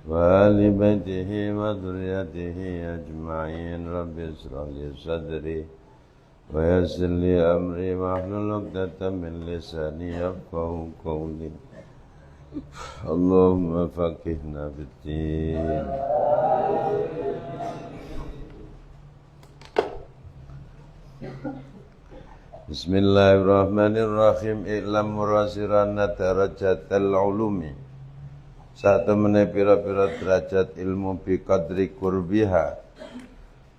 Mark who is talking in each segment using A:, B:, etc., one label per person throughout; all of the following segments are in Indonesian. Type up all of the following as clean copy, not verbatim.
A: وآل بيته وذريته أجمعين رب اشرح لي صدري ويسر لي أمري واحلل عقدة من لساني يفقهوا قولي اللهم فقهنا في الدين. Bismillahirrahmanirrahim. I'lam murasirana darajatal ulumi. Satu meneh pira-pira derajat ilmu bi qadri qurbiha.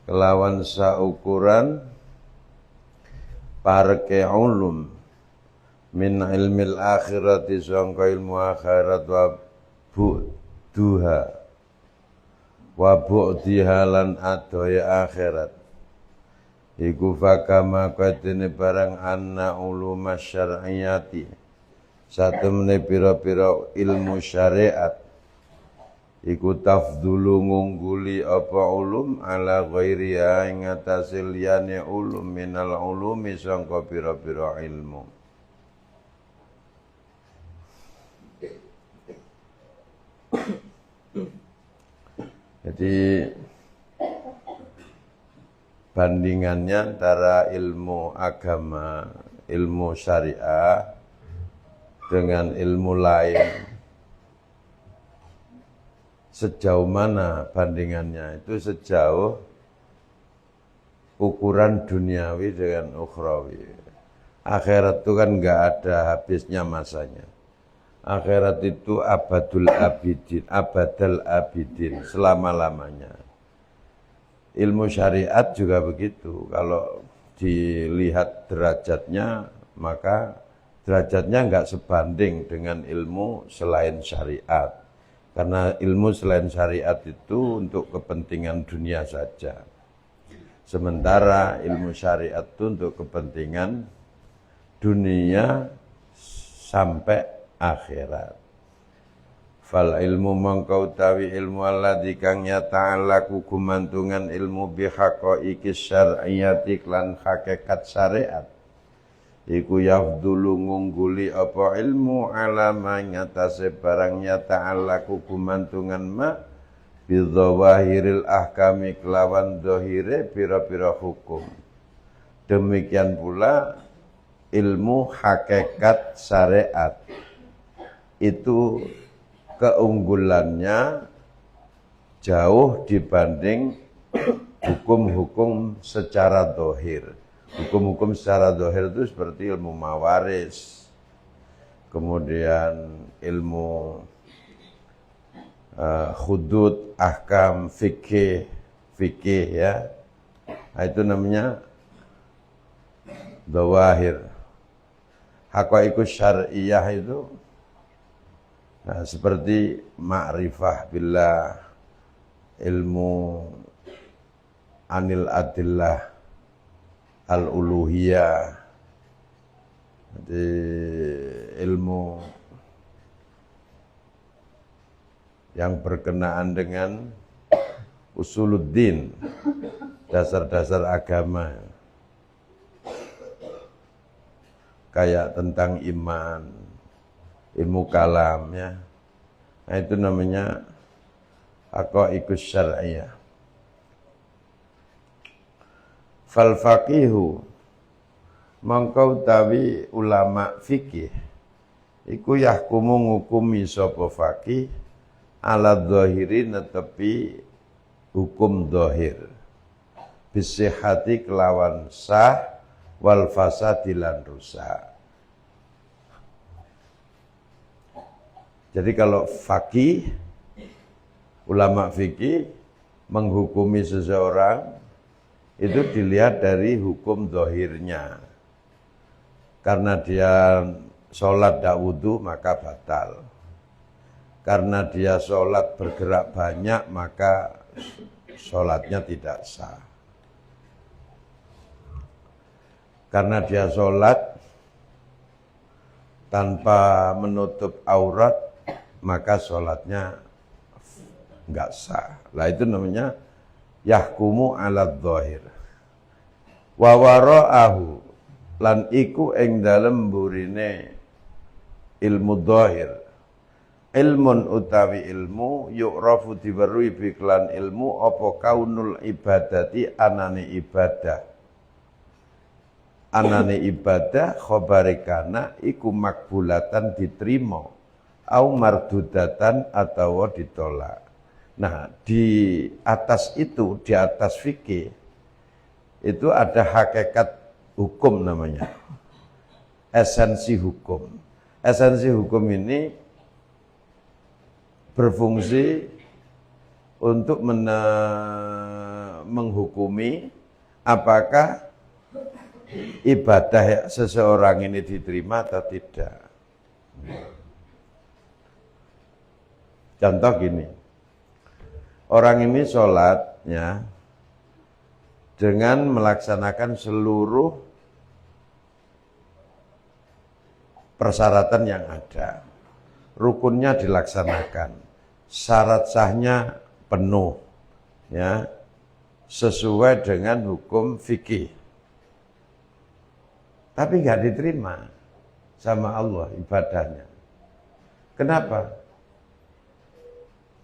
A: Kelawan saukuran pareke ulum min ilmil akhirati sangka ilmu akhirat wa bu'duha wa bu'diha lan adoya akhirat. Iku fakama kadene barang anna uluma syar'iyati satu meneh pira-pira ilmu syariat iku tafdhulu ngungguli apa ulum ala ghairiha ing atase liyane ulum minal ulumi sangka pira-pira ilmu. Jadi bandingannya antara ilmu agama, ilmu syariah dengan ilmu lain sejauh mana bandingannya? Itu sejauh ukuran duniawi dengan ukhrawi. Akhirat itu kan enggak ada habisnya masanya. Akhirat itu abadul abidin, selama-lamanya. Ilmu syariat juga begitu. Kalau dilihat derajatnya, maka derajatnya enggak sebanding dengan ilmu selain syariat. Karena ilmu selain syariat itu untuk kepentingan dunia saja. Sementara ilmu syariat itu untuk kepentingan dunia sampai akhirat. Fal ilmu mangkau tawi ilmu alladzi kang yata'allaqu gumantungan ilmu bihaqaiqis syar'iyyati lan hakikat syariat iku yafdulu ngungguli apa ilmu alama ngatase barang yata'allaqu gumantungan ma bidzawahiril ahkami kelawan zahire pira-pira hukum. Demikian pula ilmu hakikat syariat itu keunggulannya jauh dibanding hukum-hukum secara zahir. Hukum-hukum secara zahir itu seperti ilmu mawaris, kemudian ilmu hudud, ahkam, fikih ya. Nah, itu namanya zawahir. Haqaiqus syar'iyyah itu nah, seperti ma'rifah billah, ilmu anil adillah al-uluhiyah, jadi ilmu yang berkenaan dengan usuluddin, dasar-dasar agama, kayak tentang iman, ilmu kalam ya. Nah, itu namanya haqaiqus syar'iyyah. Fal faqihu mangkau tawi ulama fikih iku yahkumu ngukumi sapa faqih ala dhahiri netepi hukum dhahir bisihhati kelawan sah wal fasadi lan rusak. Jadi kalau faqih, ulama fikih menghukumi seseorang itu dilihat dari hukum zahirnya. Karena dia sholat tidak wudu maka batal. Karena dia sholat bergerak banyak maka sholatnya tidak sah. Karena dia sholat tanpa menutup aurat maka sholatnya enggak sah. Lah itu namanya yahkumu ala dhahir. Wa wara'ahu lan iku ing dalem burine ilmu dhahir ilmun utawi ilmu yu'rafu diweruhi biklan ilmu apa kaunul ibadati anane ibadah khobarikana iku makbulatan diterima au mardudatan atau ditolak. Nah, di atas itu, di atas fikih itu ada hakikat hukum namanya. Esensi hukum. Esensi hukum ini berfungsi untuk menghukumi apakah ibadah seseorang ini diterima atau tidak. Contoh gini, orang ini sholatnya dengan melaksanakan seluruh persyaratan yang ada. Rukunnya dilaksanakan, syarat sahnya penuh, ya, sesuai dengan hukum fikih. Tapi nggak diterima sama Allah ibadahnya. Kenapa?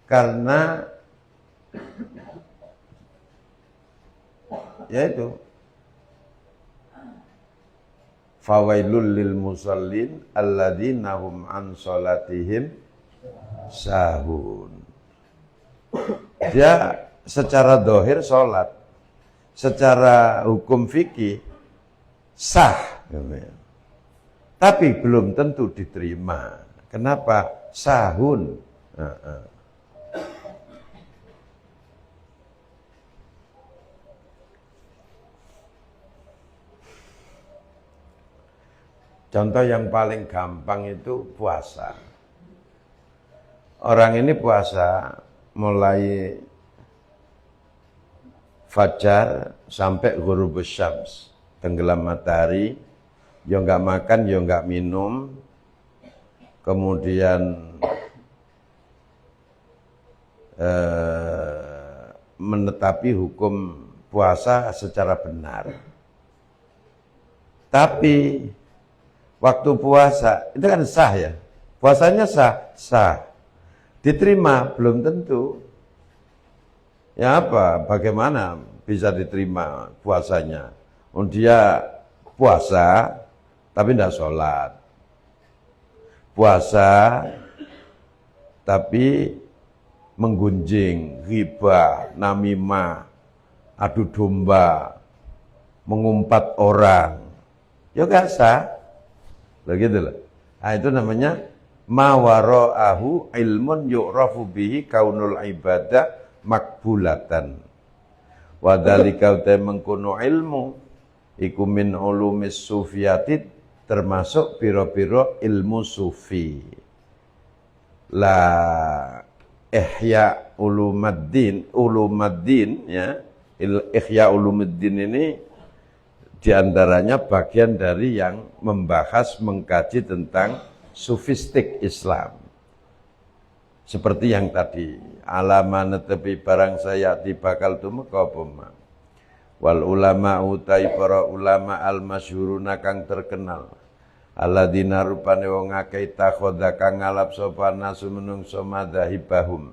A: Karena yaitu fawailul lil musallin alladzina hum an salatihim sahun. Dia secara dohir sholat, secara hukum fikih sah, tapi belum tentu diterima. Kenapa? Sahun. Contoh yang paling gampang itu puasa. Orang ini puasa mulai fajar sampai ghurubus syams, tenggelam matahari, ya enggak makan, ya enggak minum, kemudian menetapi hukum puasa secara benar. Tapi waktu puasa itu kan sah ya, puasanya sah, diterima belum tentu. Ya apa? Bagaimana bisa diterima puasanya? Dia puasa tapi tidak sholat, puasa tapi menggunjing, ghibah, namimah, adu domba, mengumpat orang, ya gak sah. Begitu loh. Nah, itu namanya mawara'ahu ilmun yu'rafu bihi kaunul ibadah makbulatan. Wa dzalika mengkono ilmu iku min ulumis sufiyatid, termasuk piro-piro ilmu sufi. La ihya ulumaddin ya. Ihya ulumuddin ini diantaranya bagian dari yang membahas, mengkaji tentang sufistik Islam. Seperti yang tadi, alama netepi barang saya bakal tumeka apa ma. Wal ulama utai para ulama al masyhuruna kang terkenal. Alladzina rupane wong akeh takhadha kang ngalap sapa nasu menungso madzhabahum.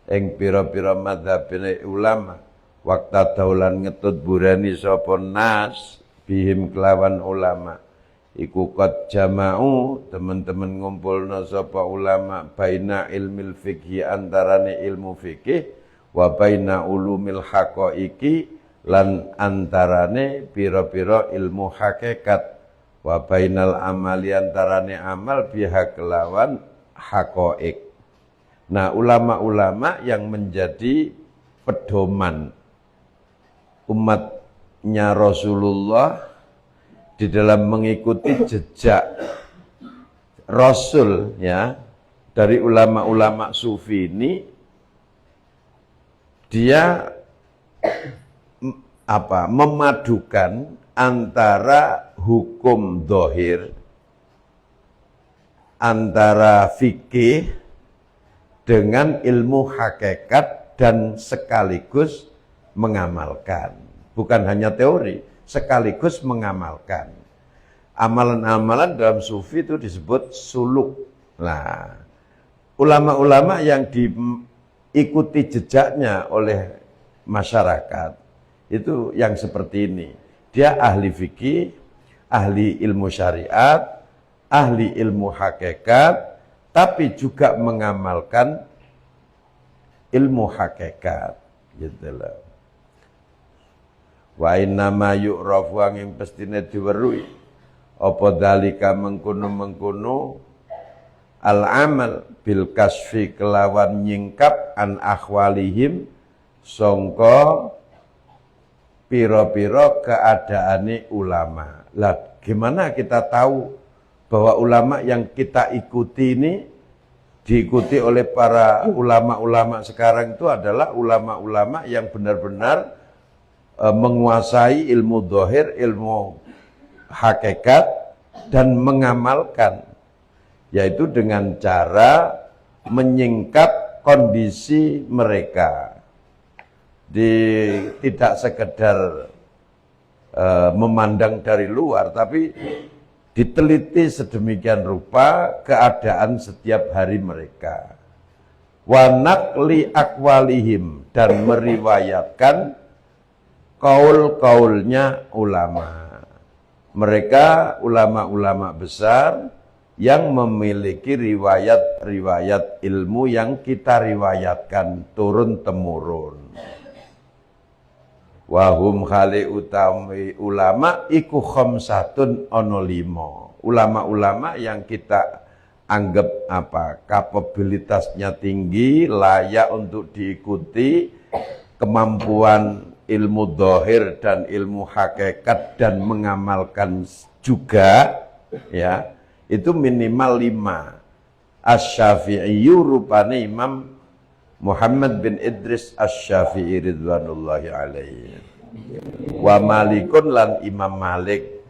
A: Ing pira-pira madzhabine ulama, waktu daulan ngetut burani sapa nas bihim kelawan ulama. Iku qad jama'u, teman-teman ngumpulna sapa ulama baina ilmil fikhi, antarane ilmu fikih, wa baina ulumil haqaiqi, lan antarane pira-pira ilmu hakikat, wa bainal amali, antarane amal biha kelawan haqaiq. Nah, ulama-ulama yang menjadi pedoman umatnya Rasulullah di dalam mengikuti jejak Rasul ya, dari ulama-ulama sufi ini, dia memadukan antara hukum dohir, antara fikih dengan ilmu hakikat, dan sekaligus mengamalkan. Bukan hanya teori, sekaligus mengamalkan. Amalan-amalan dalam sufi itu disebut suluk. Nah, ulama-ulama yang diikuti jejaknya oleh masyarakat itu yang seperti ini. Dia ahli fikih, ahli ilmu syariat, ahli ilmu hakikat, tapi juga mengamalkan ilmu hakikat gitu loh. Wa innama yu'rafu angin pestine diweruhi apa dalika mengkono-mengkono al amal bil kasfi kelawan nyingkap an akhwalihim sangka pira-pira keadaane ulama. Lah gimana kita tahu bahwa ulama yang kita ikuti ini diikuti oleh para ulama-ulama sekarang itu adalah ulama-ulama yang benar-benar menguasai ilmu dhahir, ilmu hakikat dan mengamalkan, yaitu dengan cara menyingkap kondisi mereka. Tidak sekedar memandang dari luar, tapi diteliti sedemikian rupa keadaan setiap hari mereka. Wa naqli aqwalihim, dan meriwayatkan kaul-kaulnya ulama. Mereka ulama-ulama besar yang memiliki riwayat-riwayat ilmu yang kita riwayatkan turun-temurun. Wahum khali utami ulama iku khamsatun ono limo. Ulama-ulama yang kita anggap kapabilitasnya tinggi, layak untuk diikuti, kemampuan ilmu dhahir dan ilmu hakikat dan mengamalkan juga, ya, itu minimal 5. Asy-Syafi'i rupane Imam Muhammad bin Idris Asy-Syafi'i ridwanullahi alaihi. Wa Malikun lan Imam Malik.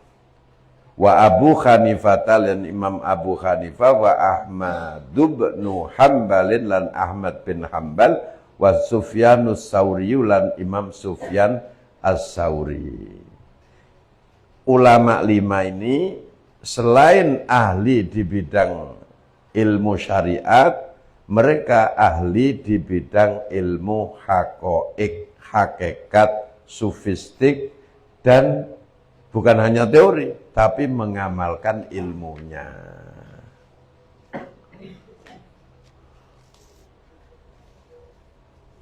A: Wa Abu Hanifah lan Imam Abu Hanifah, wa Ahmad bin Hanbal lan Ahmad bin Hanbal, wa Sufyanus Tsauri lan Imam Sufyan As-Tsauri. Ulama 5 ini selain ahli di bidang ilmu syariat, mereka ahli di bidang ilmu haqaiq, hakikat, sufistik, dan bukan hanya teori, tapi mengamalkan ilmunya.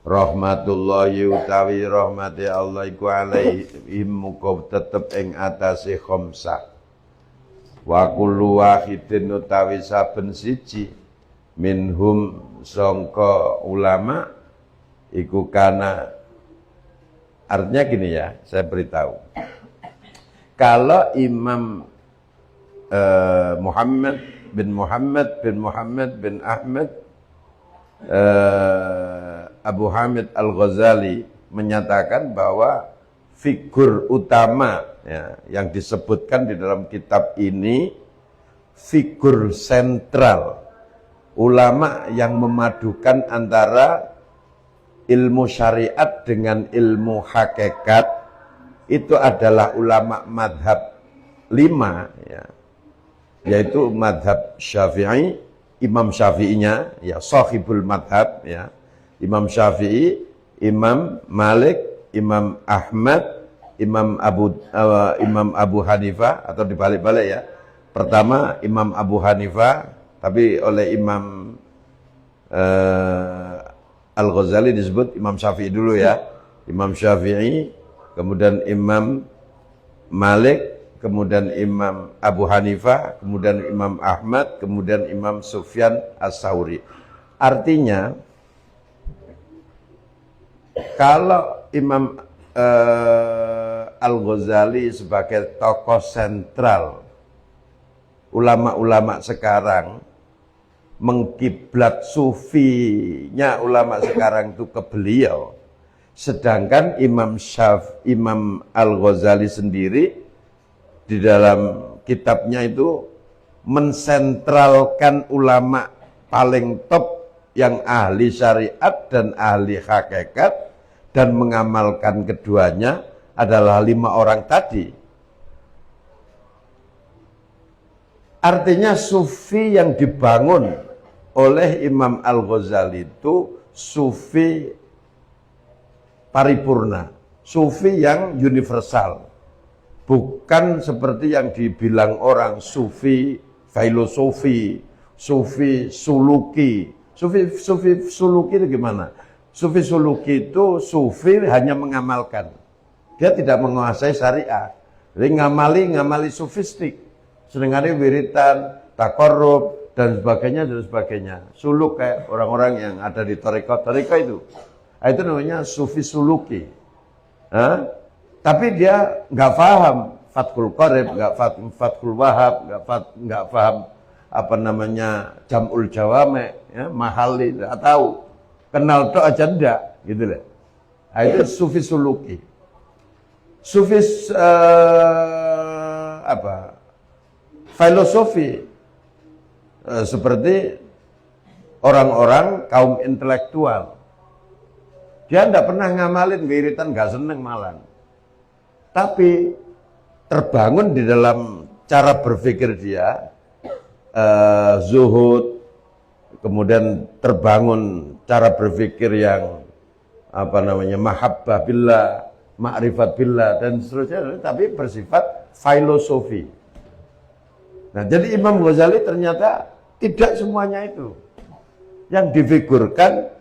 A: Rahmatullahi utawi rahmati Allah iku alaihim muga tetep ing atase khamsah. Wa kullu wahidin utawi saben siji minhum sangka ulama iku kana, artinya gini ya, saya beritahu. Kalau Imam Muhammad bin Ahmad Abu Hamid Al-Ghazali menyatakan bahwa figur utama, ya, yang disebutkan di dalam kitab ini, figur sentral ulama yang memadukan antara ilmu syariat dengan ilmu hakikat, itu adalah ulama madhab 5, ya, yaitu madhab Syafi'i, Imam Syafi'inya, ya, sahibul madhab, ya, Imam Syafi'i, Imam Malik, Imam Ahmad, Imam Abu Hanifah, atau dibalik-balik ya. Pertama Imam Abu Hanifah, tapi oleh Imam Al-Ghazali disebut Imam Syafi'i dulu ya. Imam Syafi'i, kemudian Imam Malik, kemudian Imam Abu Hanifah, kemudian Imam Ahmad, kemudian Imam Sufyan As-Tsauri. Artinya, kalau Imam Al-Ghazali sebagai tokoh sentral ulama-ulama sekarang, mengkiblat sufinya ulama sekarang itu ke beliau, sedangkan Imam Al-Ghazali sendiri di dalam kitabnya itu mensentralkan ulama paling top yang ahli syariat dan ahli hakikat, dan mengamalkan keduanya adalah 5 orang tadi. Artinya sufi yang dibangun oleh Imam Al-Ghazali itu sufi paripurna, sufi yang universal. Bukan seperti yang dibilang orang sufi filosofi, sufi suluki. Sufi suluki itu gimana? Sufi suluki itu sufi hanya mengamalkan. Dia tidak menguasai syariah. Jadi ngamali sufistik. Sedengarnya wiritan, takarrub, dan sebagainya. Suluk kayak orang-orang yang ada di tarekat itu. Itu namanya sufi suluki. Tapi dia nggak paham Fathul Qorib, nggak Fathul Wahab, nggak paham apa namanya Jam'ul Jawame, ya, Mahali, nggak tahu. Kenal tok aja enggak, gitu lah. Itu sufi suluki. Sufi filosofi seperti orang-orang kaum intelektual. Dia tidak pernah ngamalin wiritan, nggak seneng malah. Tapi terbangun di dalam cara berpikir dia, zuhud, kemudian terbangun cara berpikir yang mahabbah billah, ma'rifat billah, dan seterusnya, tapi bersifat filosofi. Nah, jadi Imam Ghazali ternyata tidak semuanya itu. Yang difigurkan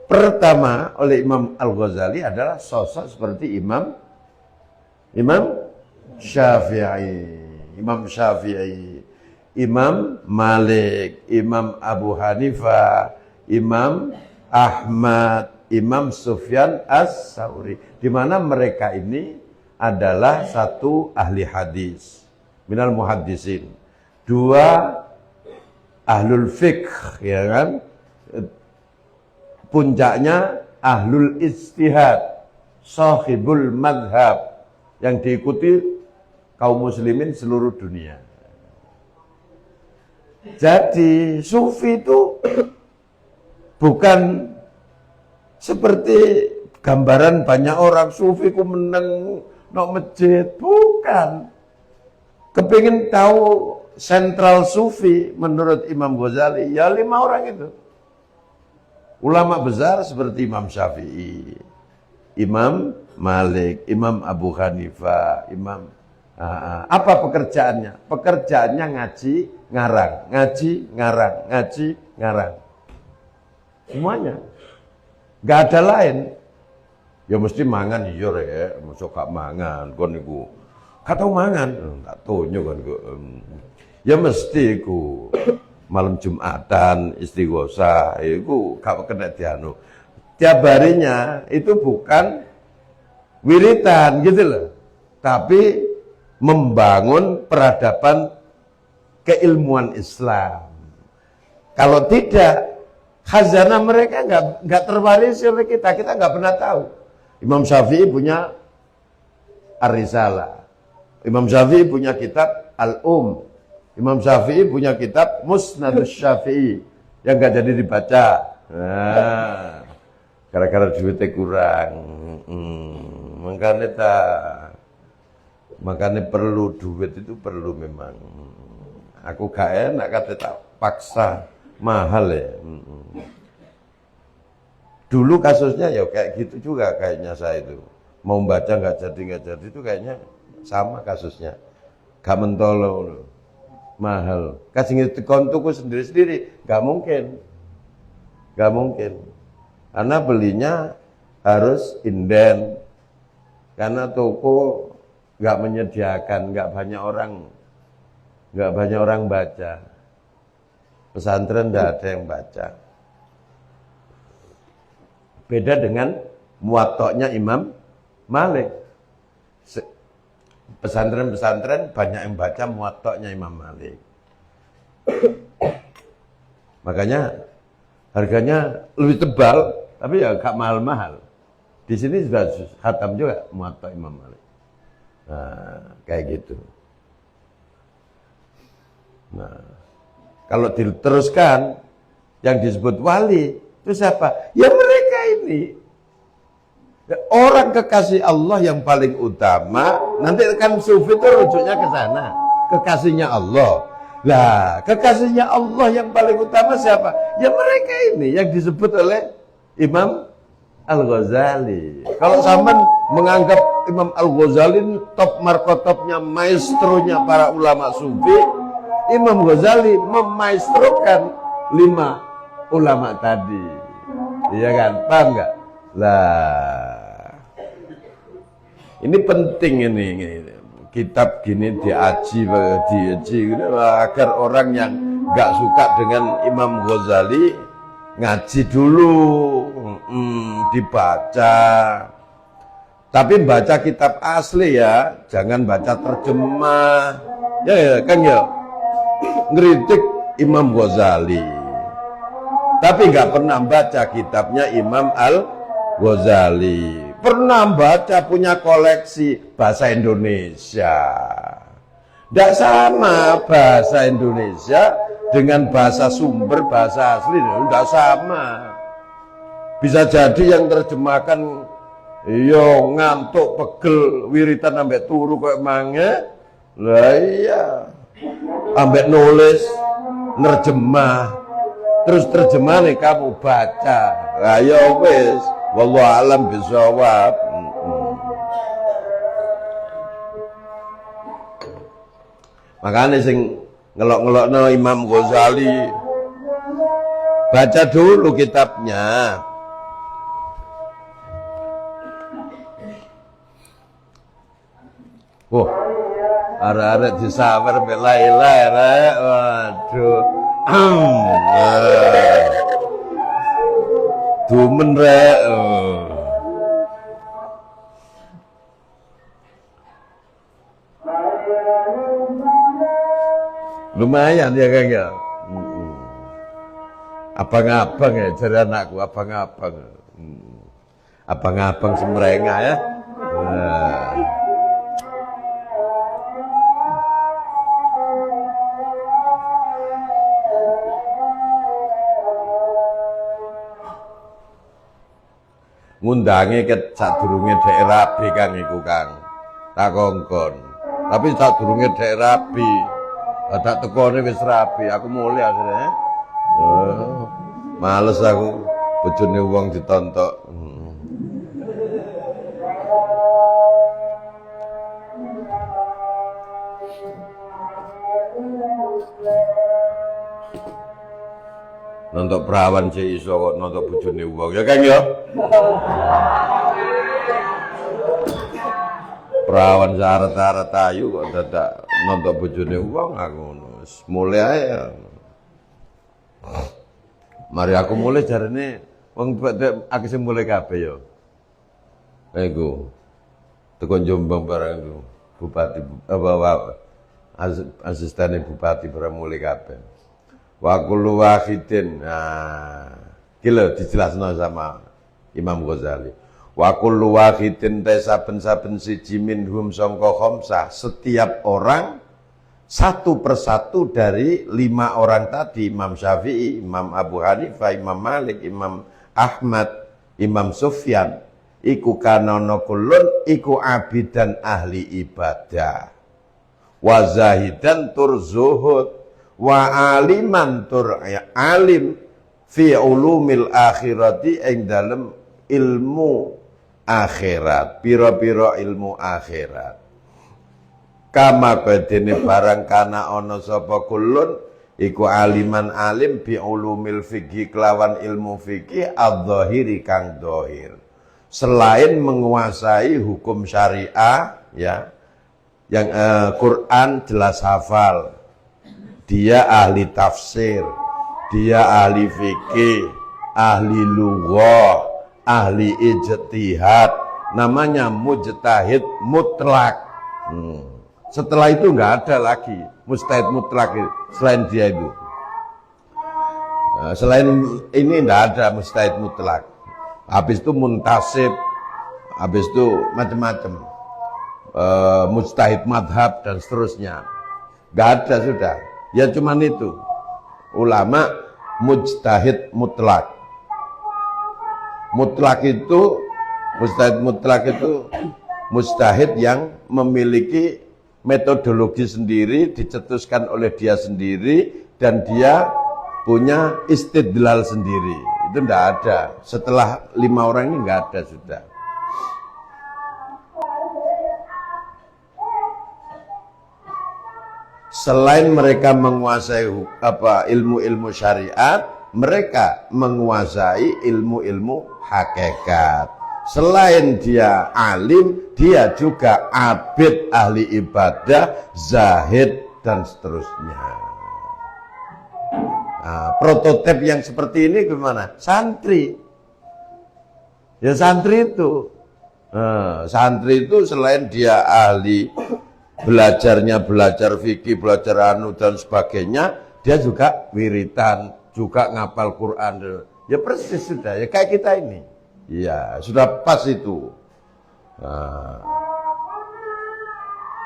A: pertama oleh Imam Al-Ghazali adalah sosok seperti Imam Syafi'i, Imam Malik, Imam Abu Hanifah, Imam Ahmad, Imam Sufyan As-Tsauri, di mana mereka ini adalah satu ahli hadis, minal muhaddisin, dua ahlul fiqh, ya kan, puncaknya ahlul ijtihad, sahibul madhab, yang diikuti kaum muslimin seluruh dunia. Jadi sufi itu bukan seperti gambaran banyak orang sufi ku meneng nok masjid, bukan. Kepingin tahu sentral sufi menurut Imam Ghazali, ya 5 orang itu. Ulama besar seperti Imam Syafi'i, Imam Malik, Imam Abu Hanifah, apa pekerjaannya? Pekerjaannya ngaji, ngarang. Semuanya. Gak ada lain. Ya mesti mangan iya ya, mosok gak mangan kon niku. Gak tau mangan, gak tonyo kan kok. Ya mesti iku malam Jumatan istighosah iku gak kena dianu. Tiap harinya itu bukan wiritan gitu loh, tapi membangun peradaban keilmuan Islam. Kalau tidak, khazanah mereka nggak terwaris oleh kita nggak pernah tahu. Imam Syafi'i punya Ar-Risalah, Imam Syafi'i punya kitab Al-Um, Imam Syafi'i punya kitab Musnadus Syafi'i yang nggak jadi dibaca. Nah, gara-gara duitnya kurang. Makanya perlu duit itu perlu memang. Aku gak enak kata tak paksa, mahal ya. Dulu kasusnya ya kayak gitu juga kayaknya saya itu. Mau baca nggak jadi itu kayaknya sama kasusnya. Gak mentolo, mahal. Kasih ngitung tuku sendiri-sendiri, gak mungkin. Karena belinya harus inden. Karena toko nggak menyediakan, nggak banyak orang baca. Pesantren nggak ada yang baca. Beda dengan muwatta'nya Imam Malik. Pesantren-pesantren banyak yang baca muwatta'nya Imam Malik. Makanya harganya lebih tebal, tapi ya gak mahal-mahal. Di sini sudah khatam juga Muwatta Imam Malik. Nah, kayak gitu. Nah, kalau diteruskan yang disebut wali itu siapa? Ya mereka ini. Orang kekasih Allah yang paling utama. Nanti kan sufi itu rujuknya ke sana, kekasihnya Allah. Lah, kekasihnya Allah yang paling utama siapa? Ya mereka ini yang disebut oleh Imam Al-Ghazali. Kalau sampean menganggap Imam Al-Ghazali top markotopnya, maestronya para ulama sufi, Imam Ghazali memaestrokan 5 ulama tadi. Iya kan? Paham nggak? Lah, ini penting ini. Kitab gini diaji agar orang yang nggak suka dengan Imam Ghazali ngaji dulu, dibaca. Tapi baca kitab asli ya, jangan baca terjemah. Ya kan ya, ngeritik Imam Ghazali. Tapi nggak pernah baca kitabnya Imam Al-Ghazali. Pernah baca, punya koleksi bahasa Indonesia. Tidak sama bahasa Indonesia dengan bahasa sumber, bahasa asli. Tidak sama. Bisa jadi yang terjemahkan, yo ngantuk, pegel, wiritan ambek turu kayak mange. Lah iya. Ambek nulis, nerjemah. Terus terjemah nih kamu baca. Ayo wis. Wallahu a'lam bishawab. Makanya sing ngelok-ngelokno Imam Ghazali, baca dulu kitabnya. Arek-arek disawer bela-ela rek. Waduh. Dumen rek. Lumayan ya Kang ya. Abang-abang ya jare anakku, abang-abang. Abang-abang semrengah ya. Ngundangi ke sadurunge dhek rabi Kang iku Kang. Tak kongkon. Tapi sadurunge dhek rabi. Tak tekone wis rabi, aku mulai akhirnya. Males aku bojone wong ditontok. Nontok perawan cek iso kok nontok bojone wong ya Kang ya. Perawan syarat-syarat ayu kok dadak nontok bojone wong aku ngono. Wis mulai ae. Mari aku mulai jarene wong aku sing mulai kabeh ya. Iku tekan Jombang barang iku. Bupati asisten bupati barang mulai kabeh. Wa kullu wahidin. Nah, kilo dijelasno sama Imam Ghazali. Wa kullu wahidin saben-saben siji minhum sangka khamsah, setiap orang satu persatu dari 5 orang tadi, Imam Syafi'i, Imam Abu Hanifah, Imam Malik, Imam Ahmad, Imam Sufyan, iku kanono kulun, iku abidan ahli ibadah, wa zahidan tur zuhud, wa aliman tur alim fi ulumil akhirati ing dalem ilmu akhirat, pira-pira ilmu akhirat. Kama bedene barang kana ana sapa kulun iku aliman alim bi ulumil fikih kelawan ilmu fikih adz-dzahiri kang dzahir. Selain menguasai hukum syariah ya, yang Quran jelas hafal. Dia ahli tafsir, dia ahli fikih, ahli lughah, ahli ijtihad, namanya mujtahid mutlak. Setelah itu nggak ada lagi mujtahid mutlak selain dia itu. Selain ini nggak ada mujtahid mutlak. Habis itu muntasib, habis itu macam-macam, mujtahid madhab dan seterusnya. Nggak ada sudah. Ya cuman itu ulama mujtahid mutlak. Mutlak itu mujtahid mutlak itu mujtahid yang memiliki metodologi sendiri, dicetuskan oleh dia sendiri, dan dia punya istidlal sendiri. Itu enggak ada. Setelah 5 orang ini enggak ada sudah. Selain mereka menguasai ilmu-ilmu syariat, mereka menguasai ilmu-ilmu hakikat. Selain dia alim, dia juga abid, ahli ibadah, zahid, dan seterusnya. Nah, prototip yang seperti ini gimana? Santri. Ya santri itu. Santri itu selain dia ahli, belajarnya belajar fikih, belajar anu dan sebagainya, dia juga wiritan, juga ngapal Quran. Ya persis sudah, ya kayak kita ini. Ya, sudah pas itu. Nah,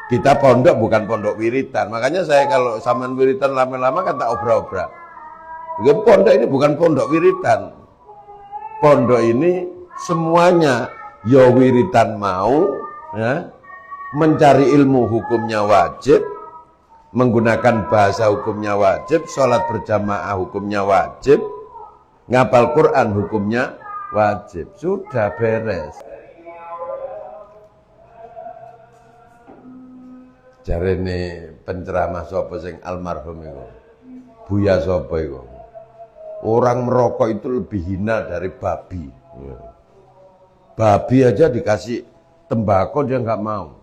A: kita pondok bukan pondok wiritan. Makanya saya kalau saman wiritan lama-lama kan tak obra-obra. Pondok ini bukan pondok wiritan. Pondok ini semuanya ya wiritan mau, ya, mencari ilmu hukumnya wajib, menggunakan bahasa hukumnya wajib, sholat berjamaah hukumnya wajib, ngapal Quran hukumnya wajib. Sudah beres. Jarene penceramah sapa sing almarhum iku? Buya sapa iku? Orang merokok itu lebih hina dari babi. Babi aja dikasih tembakau dia nggak mau.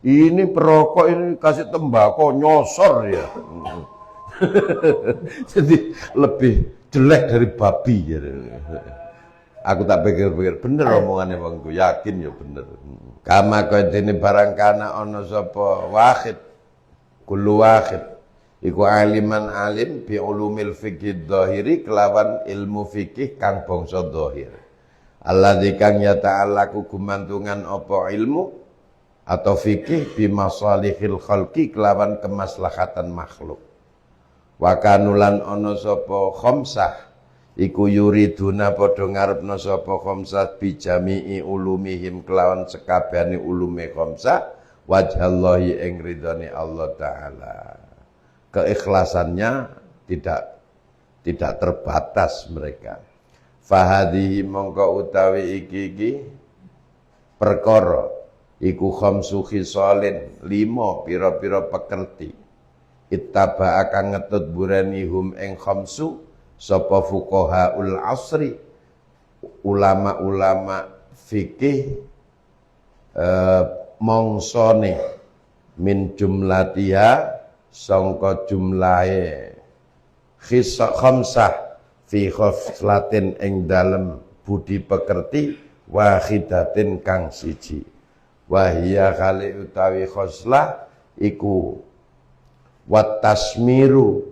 A: Ini perokok ini kasih tembakau nyosor ya. Jadi lebih jelek dari babi ya. Aku tak pikir-pikir bener omongannya bangku, yakin ya bener. Kama kodene barang kana ono sapa wahid, kullu wahid iku aliman alim bi ulumil fikih dhahiri kelawan ilmu fikih kang bangsa dhahir. Alladzi kang yata'allaku gumantungan apa ilmu atau fikih bi masalihil khalqi kelawan kemaslahatan makhluk. Wa kanulan ono sapa khamsah iku yuriduna padha ngarepna sapa khamsah bi jami'i ulumihim kelawan sekabehane ulume khamsah wajhallahi ing ridhone Allah taala. Keikhlasannya tidak terbatas mereka. Fahadihi mongko utawi iki perkara iku khamsu khisalin 5 pira-pira pekerti ittaba akan ngetut buranihum ing khamsu sapa fuqahaul asri ulama-ulama fikih mongsone min jumlatiha sangka jumlahe khamsah fi khoslatin ing dalem budi pekerti wahidatin kang siji wahia kali utawi khoslah iku watasmiru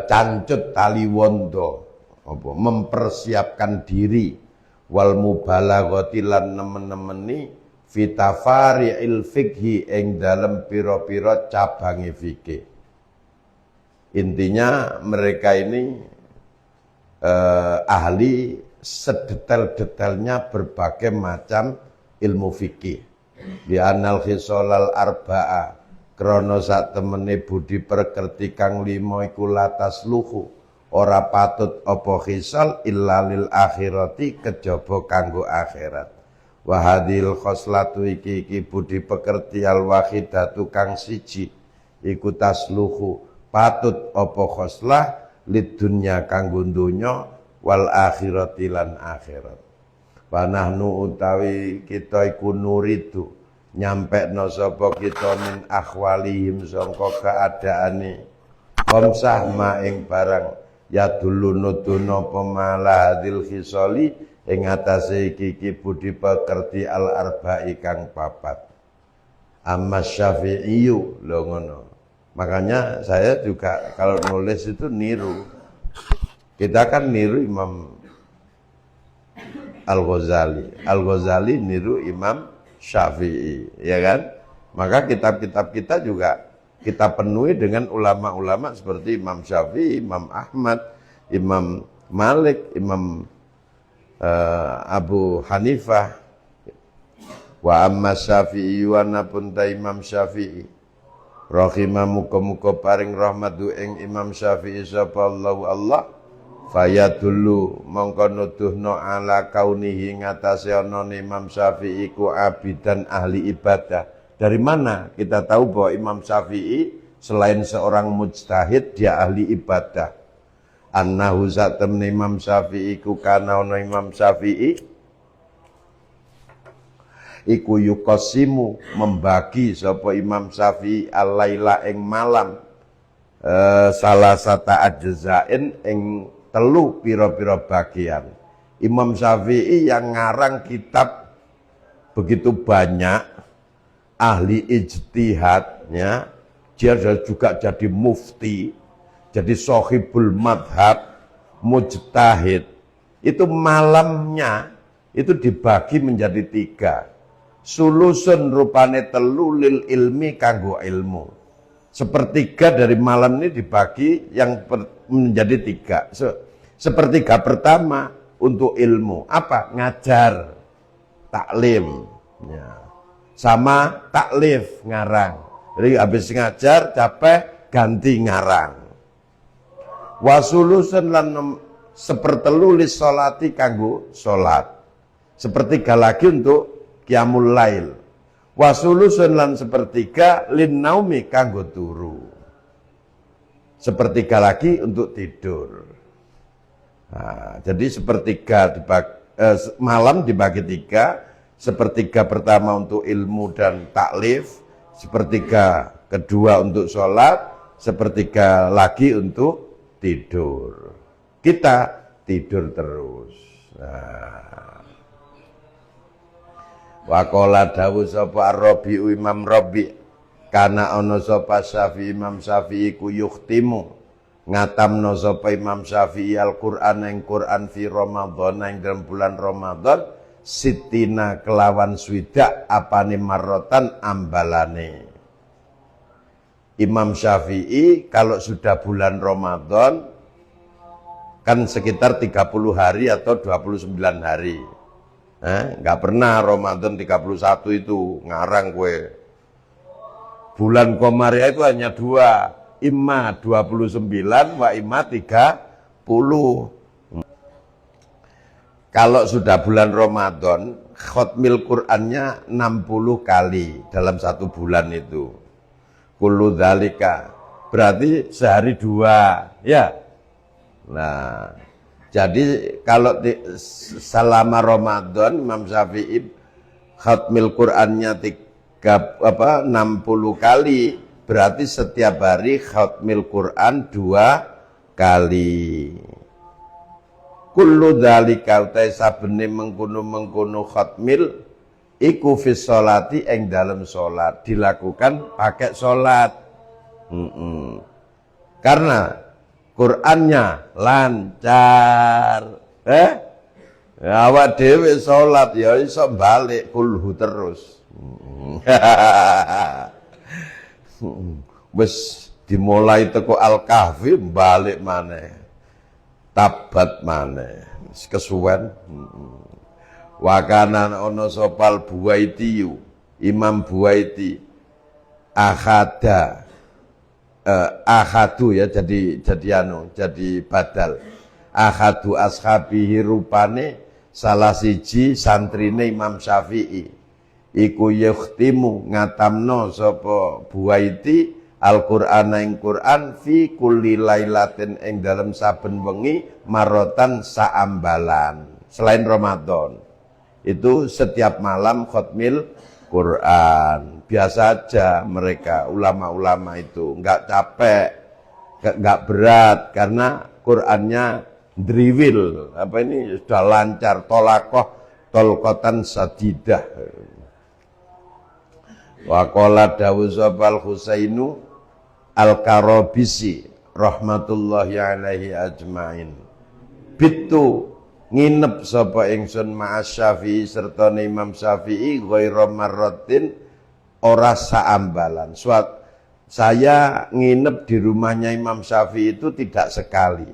A: cancut tali wondo apa mempersiapkan diri wal mubalaghati lan nemen-nemeni fitafari'il fikhi ing dalem pira-pira cabange fikih. Intinya mereka ini ahli sedetail-detailnya berbagai macam ilmu fikih. Bi anal khisalal arba'a krana sak temene budi pekerti kang 5 iku latas luhu ora patut apa khisal illa lil akhirati kejaba kanggo akhirat. Wa hadhil khoslatu iki budi pekerti al wahidatu kang siji iku tasluhu patut apa khoslah lid dunya kanggo donya wal akhirati lan akhirat. Panahnu utawi kita iku nuridu nyampekno sapa kita min akhwalihim sangka keadaane khamsah ma ing barang yadullu nuduna pamala hadil khisali ing atase iki budi pekerti al arba'i kang papat. Amma Syafi'iyu lho ngono. Makanya saya juga kalau nulis itu niru. Kita kan niru Imam Al-Ghazali. Al-Ghazali niru Imam Syafi'i, ya kan? Maka kitab-kitab kita juga kita penuhi dengan ulama-ulama seperti Imam Syafi'i, Imam Ahmad, Imam Malik, Imam Abu Hanifah. Wa amma Syafi'i wa napun ta Imam Syafi'i rahimah muga-muga paring rahmatu ing Imam Syafi'i sapa Allah fayadullu mongko nuduhno ala kaunihi ngatasé ana Imam Syafi'i ku abidan ahli ibadah. Dari mana kita tahu bahwa Imam Syafi'i selain seorang mujtahid dia ahli ibadah? Annahu satamna Imam Syafi'i ku kana ana Imam Syafi'i iku yukosimu membagi sapa Imam Syafi'i al-laila ing malam salah sata ajzain ing telu pira-pira bagian. Imam Syafi'i yang ngarang kitab begitu banyak, ahli ijtihadnya, dia juga jadi mufti, jadi sohibul madhab, mujtahid. Itu malamnya itu dibagi menjadi 3. Sulusun rupane telu lil ilmi kanggo ilmu. Sepertiga dari malam ini dibagi menjadi 3. Sepertiga pertama untuk ilmu. Apa? Ngajar, taklim, ya. Sama taklif, ngarang. Jadi habis ngajar capek ganti ngarang. Wasulusun lan sepertelu lis sholati kanggo sholat. Sepertiga lagi untuk qiyamul lail. Wasulusun lan sepertiga lin naumi kanggo turu. Sepertiga lagi untuk tidur. Nah, jadi sepertiga malam dibagi 3. Sepertiga pertama untuk ilmu dan taklif, sepertiga kedua untuk sholat, sepertiga lagi untuk tidur. Kita tidur terus. Nah. Waqala dawu sapa Ar-Rabi'u Imam Rabi' kana ana sapa Syafi'i Imam Syafi'i ku yukhtimu ngatamno sapa Imam Syafi'i Al-Qur'an ing Qur'an fi Ramadan ing dalam bulan Ramadan sitina kelawan swidak apane marrotan ambalane. Imam Syafi'i kalau sudah bulan Ramadan kan sekitar 30 hari atau 29 hari. Nggak pernah Ramadan 31 itu ngarang kue. Bulan Komariah itu hanya 2, imma 29 wa imma 30. Kalau sudah bulan Ramadan, khotmil Qur'annya 60 kali dalam 1 bulan itu. Kullu dzalika berarti sehari 2, ya. Nah, jadi kalau selama Ramadan Imam Syafi'i khatmil Qur'annya 60 kali, berarti setiap hari khatmil Qur'an 2 kali. Kullu dzalika utai sabene mengkono khatmil iku fi sholati ing dalam sholat, dilakukan pakai sholat. Karena Qur'annya lancar. Awak dhewe salat ya iso balik kulhu terus. Wis dimulai teko Al-Kahfi balik maneh. Tabat maneh. Wis kesuwen. Wa kana ana sopal Buaiti, Imam Buaiti ahadu ya jadi badal. Ahadu ashabihi rupane salah siji santrine Imam Syafi'i iku yukhtimu ngatamno sapa Buaiti Al-Qur'an ing Qur'an fi kulli lailatin ing dalam saben wengi marotan saambalan selain Ramadan. Itu setiap malam khotmil Quran. Biasa aja mereka ulama-ulama itu, enggak capek, enggak berat karena Qur'annya driwil. Apa ini sudah lancar, tolkotan sadidah. Wa qala dawu sabal Husainu Al-Karabisi rahmatullahi alaihi ajmain. Bitu nginep sapa ingsun ma'as Syafi'i serta Imam Syafi'i ghairu marratin ora saambalan. Saya nginep di rumahnya Imam Syafi'i itu tidak sekali.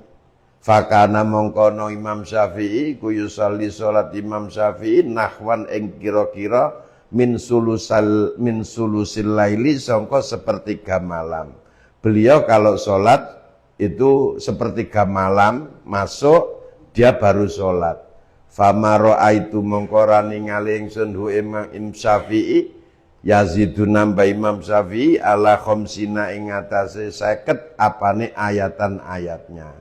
A: Fakana mongkono Imam Syafi'i ku yusalli salat Imam Syafi'i nahwan ing kira-kira min sulusil laili sangka sepertiga malam. Beliau kalau sholat itu sepertiga malam masuk dia baru sholat. Fama ra'aitu mongko ningali ingsun hu Imam Syafi'i yazidu nambah Imam Syafi'i ala khamsina ing atase 50 apane ayatan-ayatnya.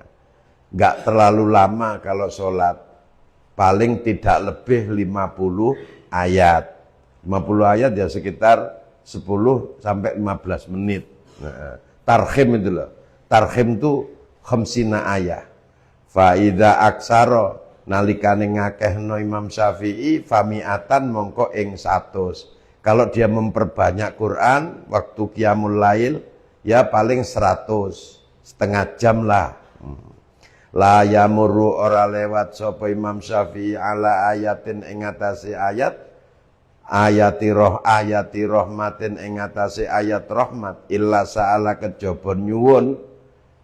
A: Enggak terlalu lama kalau sholat. Paling tidak lebih 50 ayat. 50 ayat ya sekitar 10 sampai 15 menit. Nah, tarkhim itu loh. Tarkhim itu khamsina ayat. Fa idza aksara nalikane ngakehno Imam Syafi'i famiatan mongko ing 100. Kalau dia memperbanyak Quran waktu qiyamul lail ya paling 100, setengah jam lah. La yamuru ora lewat sapa Imam Syafi'i ala ayatin ing atase ayat ayati rahmatin ing atase ayat rahmat illa sa'ala kejaba nyuwun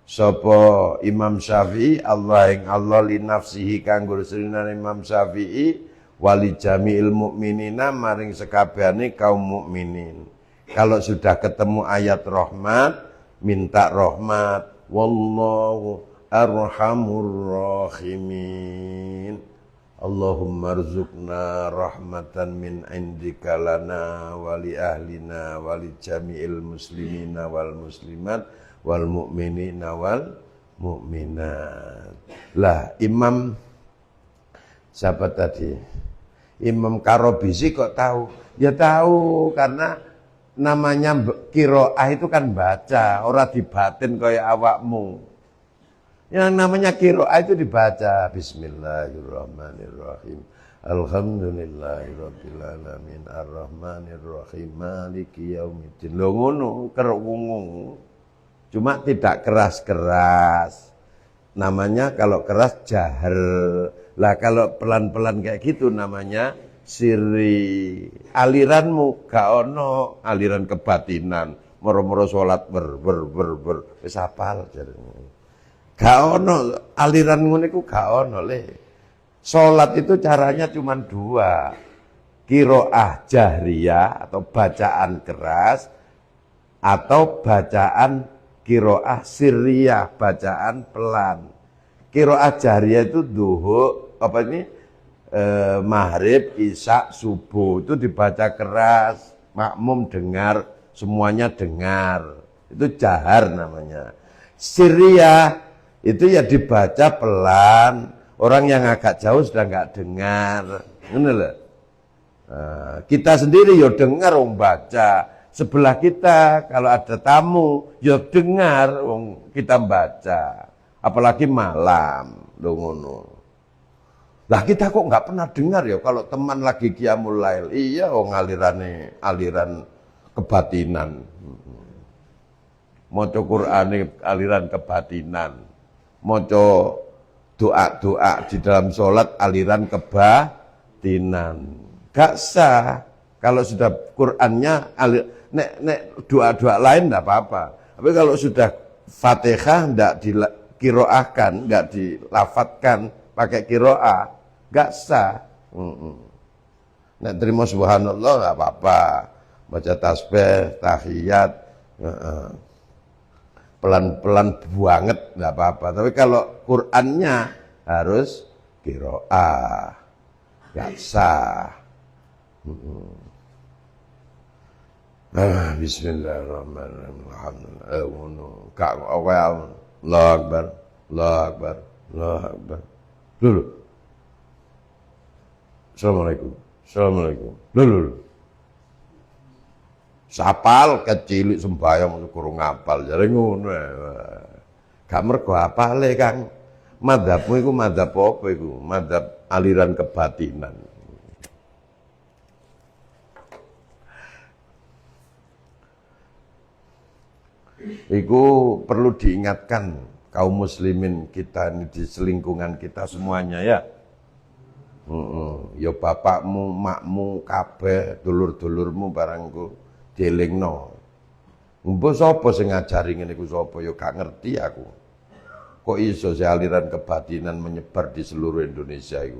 A: sapa Imam Syafi'i Allah ing Allah li nafsihi kanggo sirine Imam Syafi'i wali jami'il mukminina maring sekabehane kaum mukminin. Kalau sudah ketemu ayat rahmat minta rahmat wallahu arhamur rahimin. Allahumma rzuqna rahmatan min indika lana wali ahlina wali jami'il muslimina wal muslimat wal mu'minina wal mu'minat. Lah Imam siapa tadi? Imam Karobisi kok tahu? Ya tahu karena namanya qiraah itu kan baca, ora dibatin kaya awakmu. Yang namanya qiraah itu dibaca bismillahirrahmanirrahim. Alhamdulillahirabbil alamin arrahmanirrahim maliki yaumiddin. Lho ngono kerungu. Cuma tidak keras-keras. Namanya kalau keras jahar. Lah kalau pelan-pelan kayak gitu namanya sirri. Aliranmu gak ono aliran kebatinan. Moro-moro salat ber wis hafal jarene. Gak ono aliran ngono iku gak ono le. Salat itu caranya cuma 2. Qiraah jahriyah atau bacaan keras atau bacaan qiraah sirriyah, bacaan pelan. Qiraah jahriyah itu duhur maghrib, isya, subuh itu dibaca keras, makmum dengar, semuanya dengar. Itu jahar namanya. Sirriyah itu ya dibaca pelan, orang yang agak jauh sudah nggak dengar. Ngono lho. Nah, kita sendiri ya dengar wong baca. Sebelah kita kalau ada tamu ya dengar wong kita baca. Apalagi malam lho ngono. Lah kita kok nggak pernah dengar ya kalau teman lagi qiyamul lail. Iya wong aliran kebatinan. Maca Qur'ane aliran kebatinan. Maca doa-doa di dalam sholat aliran kebatinan. Gak sah. Kalau sudah Qur'annya nek doa-doa lain enggak apa-apa. Tapi kalau sudah Fatihah enggak diqiraahkan, enggak dilafatkan pakai qiraah, enggak sah. Nek terima subhanallah enggak apa-apa. Baca tasbih, tahiyat, pelan-pelan banget enggak apa-apa. Tapi kalau Qur'annya harus qiraah. Enggak sah. Bismillahirrahmanirrahim. Alhamdulillah. Kak Allah Akbar. Allahu Akbar. Allahu Akbar. Dulu. Assalamualaikum. Assalamualaikum. Dulu. Sapal kecil sembahyang kurang ngapal jare ngono. Gak mergo apale, Kang. Madzhabmu iku madzhab apa iku? Madzhab aliran kebatinan. Iku perlu diingatkan kaum muslimin kita ini di selingkungan kita semuanya ya. Ya bapakmu, makmu, kabeh, dulur-dulurmu barangku dielingno. Mbok sapa sing ngajari ngene iku sapa ya gak ngerti aku. Kok iso se aliran kebatinan menyebar di seluruh Indonesia iku?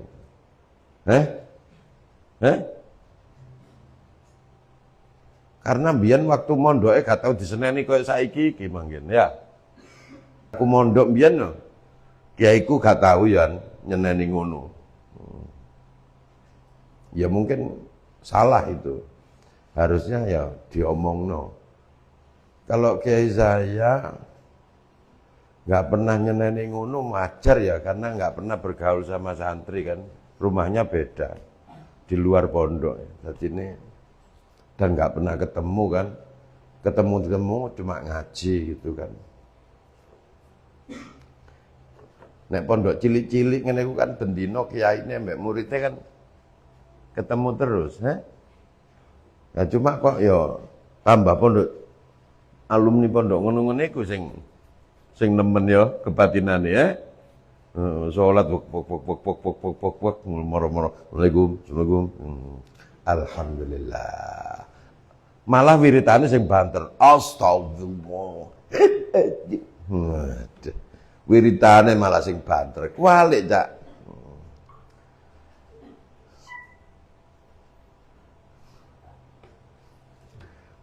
A: Karena mbiyen waktu mondoke gak tau diseneni koyo saiki iki manggen ya. Aku mondok mbiyen no. Kiaiku gak tahu ya nyeneni ngono. Ya mungkin salah itu. Harusnya ya diomongno. Kalau kiai saya nggak pernah nyeneni ngono wajar ya, karena nggak pernah bergaul sama santri kan. Rumahnya beda di luar pondok. Jadi ini dan nggak pernah ketemu kan. Ketemu cuma ngaji gitu kan. Nek pondok cilik-cilik ngene iku kan bendino kiyaine mbek muridnya kan ketemu terus, Nah cuma kok ya tambah pondok alumni pondok ngono-ngono iku sing nemen ya kebatinane ya. Salat pok moro-moro. Assalamualaikum. Alhamdulillah. Malah wiritane sing banter. Astagfirullah. Wiritane malah sing banter. Kualik Cak.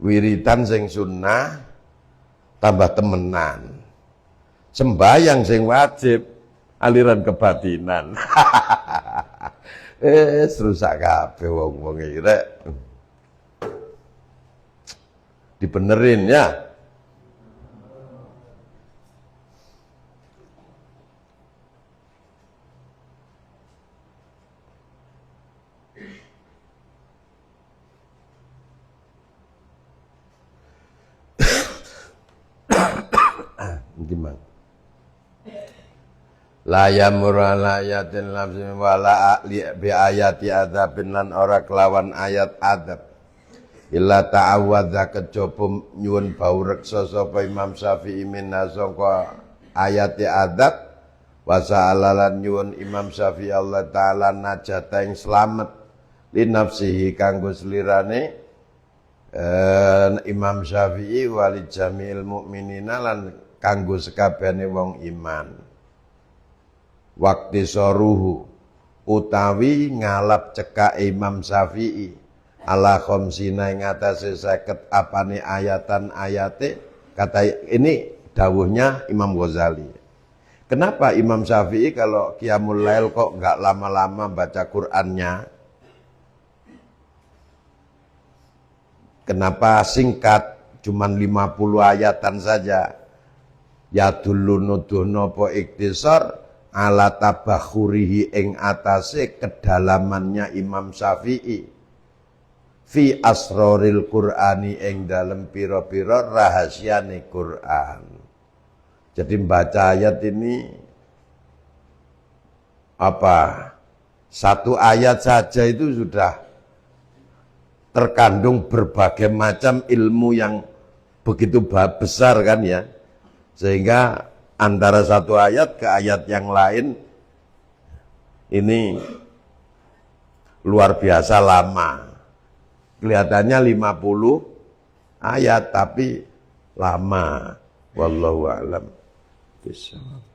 A: Wiritan sing sunnah tambah temenan. Sembayang sing wajib aliran kebatinan. Rusak kabeh wong-wong iki rek. Dibenerin ya. Gimana? La yamur ala ayatin labsin wala bi ayati adzabin lan ora kelawan ayat adab. Illa ta'awadza kejaba nyuwun bau reksa sapa Imam Syafi'i minna sangka ayati adab wa sa'alalan nyuwun Imam Syafi'i Allah taala najata ing slamet li nafsihi kanggo slirane Imam Syafi'i wali jami'il mukminina lan kanggo sekabehane wong iman. Waktu soruhu utawi ngalap cekak Imam Syafi'i ala khamsina ing atase 50 apane ayatan ayate. Kata ini dawuhnya Imam Ghazali. Kenapa Imam Syafi'i kalau Qiyamul Lail kok enggak lama-lama baca Qur'annya? Kenapa singkat cuman 50 ayatan saja? Ya dulu nuduhna apa iktisar ala tabakhurihi ing atase kedalamannya Imam Syafi'i fi asroril Qur'ani ing dalem pira-pira rahasiane Qur'an. Jadi membaca ayat ini satu ayat saja itu sudah terkandung berbagai macam ilmu yang begitu besar kan ya. Sehingga antara satu ayat ke ayat yang lain ini luar biasa lama. Kelihatannya 50 ayat tapi lama. Wallahu a'lam bishawab.